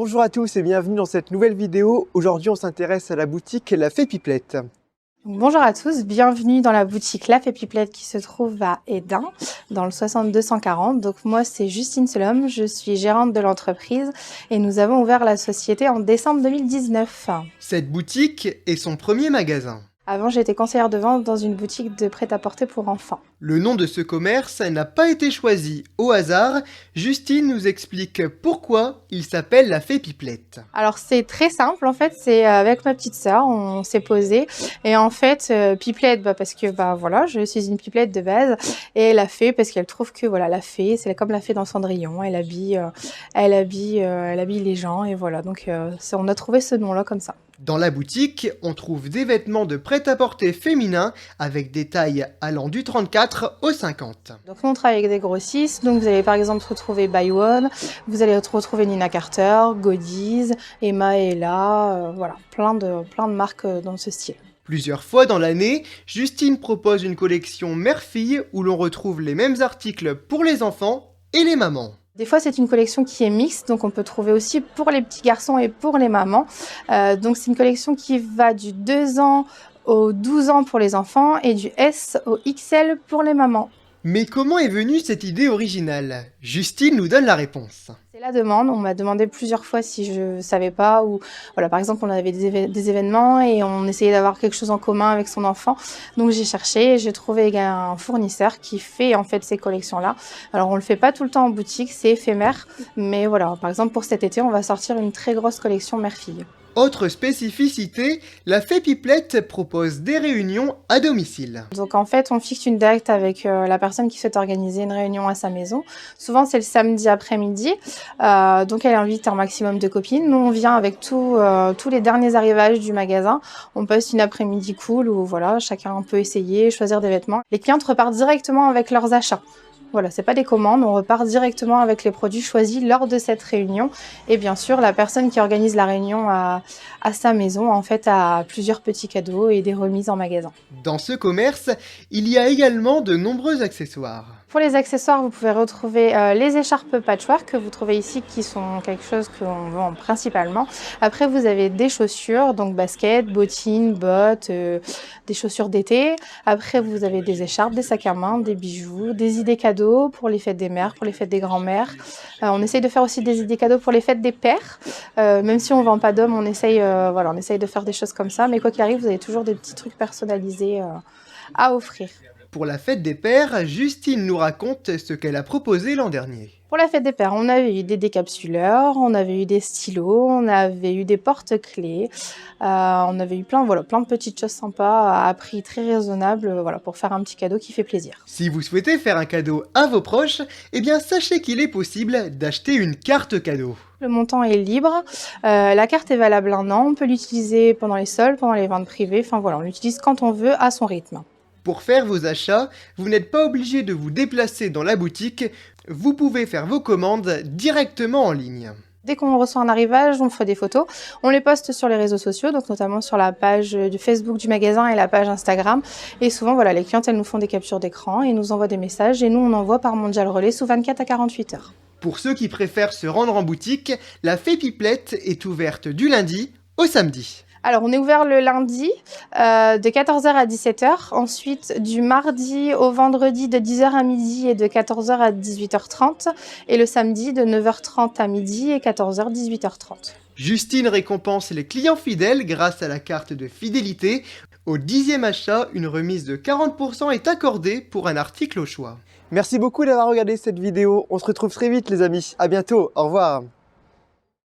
Bonjour à tous et bienvenue dans cette nouvelle vidéo. Aujourd'hui on s'intéresse à la boutique La Fée Pipelette. Bonjour à tous, bienvenue dans la boutique La Fée Pipelette qui se trouve à Hesdin, dans le 6240. Donc moi c'est Justine Selom, je suis gérante de l'entreprise et nous avons ouvert la société en décembre 2019. Cette boutique est son premier magasin. Avant j'étais conseillère de vente dans une boutique de prêt-à-porter pour enfants. Le nom de ce commerce n'a pas été choisi au hasard. Justine nous explique pourquoi il s'appelle La Fée Pipelette. Alors c'est très simple en fait, c'est avec ma petite sœur, on s'est posé et en fait Pipelette parce que voilà, je suis une pipelette de base et la fée parce qu'elle trouve que voilà la fée, c'est comme la fée dans Cendrillon, elle habille les gens et voilà, donc on a trouvé ce nom là comme ça. Dans la boutique, on trouve des vêtements de prêt-à-porter féminin avec des tailles allant du 34 au 50. Donc nous on travaille avec des grossistes, donc vous allez par exemple retrouver By One, vous allez retrouver Nina Carter, Godies, Emma et Ella, voilà, plein de marques dans ce style. Plusieurs fois dans l'année, Justine propose une collection mère-fille où l'on retrouve les mêmes articles pour les enfants et les mamans. Des fois, c'est une collection qui est mixte, donc on peut trouver aussi pour les petits garçons et pour les mamans. Donc c'est une collection qui va du 2 ans au 12 ans pour les enfants et du S au XL pour les mamans. Mais comment est venue cette idée originale? Justine nous donne la réponse. C'est la demande, on m'a demandé plusieurs fois si je savais pas, ou voilà, par exemple on avait des événements et on essayait d'avoir quelque chose en commun avec son enfant, donc j'ai cherché et j'ai trouvé un fournisseur qui fait en fait ces collections-là. Alors on le fait pas tout le temps en boutique, c'est éphémère, mais voilà, par exemple pour cet été on va sortir une très grosse collection mère-fille. Autre spécificité, La Fée Pipelette propose des réunions à domicile. Donc en fait, on fixe une date avec la personne qui souhaite organiser une réunion à sa maison. Souvent, c'est le samedi après-midi. Donc elle invite un maximum de copines. Nous, on vient avec tous les derniers arrivages du magasin. On passe une après-midi cool où voilà, chacun peut essayer, choisir des vêtements. Les clientes repartent directement avec leurs achats. Voilà, c'est pas des commandes, on repart directement avec les produits choisis lors de cette réunion. Et bien sûr, la personne qui organise la réunion à sa maison, en fait, a plusieurs petits cadeaux et des remises en magasin. Dans ce commerce, il y a également de nombreux accessoires. Pour les accessoires, vous pouvez retrouver les écharpes patchwork que vous trouvez ici, qui sont quelque chose qu'on vend principalement. Après, vous avez des chaussures, donc baskets, bottines, bottes, des chaussures d'été. Après, vous avez des écharpes, des sacs à main, des bijoux, des idées cadeaux pour les fêtes des mères, pour les fêtes des grands-mères. On essaye de faire aussi des idées cadeaux pour les fêtes des pères. Même si on ne vend pas d'hommes, on essaye de faire des choses comme ça. Mais quoi qu'il arrive, vous avez toujours des petits trucs personnalisés à offrir. Pour la fête des pères, Justine nous raconte ce qu'elle a proposé l'an dernier. Pour la fête des pères, on avait eu des décapsuleurs, on avait eu des stylos, on avait eu des porte-clés, on avait eu plein de petites choses sympas à prix très raisonnable, pour faire un petit cadeau qui fait plaisir. Si vous souhaitez faire un cadeau à vos proches, eh bien sachez qu'il est possible d'acheter une carte cadeau. Le montant est libre, la carte est valable 1 an, on peut l'utiliser pendant les soldes, pendant les ventes privées, on l'utilise quand on veut à son rythme. Pour faire vos achats, vous n'êtes pas obligé de vous déplacer dans la boutique, vous pouvez faire vos commandes directement en ligne. Dès qu'on reçoit un arrivage, on fait des photos, on les poste sur les réseaux sociaux, donc notamment sur la page du Facebook du magasin et la page Instagram. Et souvent, les clientes, elles nous font des captures d'écran et nous envoient des messages et nous, on envoie par Mondial Relais sous 24 à 48 heures. Pour ceux qui préfèrent se rendre en boutique, La Fée Pipelette est ouverte du lundi au samedi. Alors, on est ouvert le lundi de 14h à 17h. Ensuite, du mardi au vendredi de 10h à midi et de 14h à 18h30. Et le samedi de 9h30 à midi et 14h, 18h30. Justine récompense les clients fidèles grâce à la carte de fidélité. Au 10e achat, une remise de 40% est accordée pour un article au choix. Merci beaucoup d'avoir regardé cette vidéo. On se retrouve très vite les amis. À bientôt. Au revoir.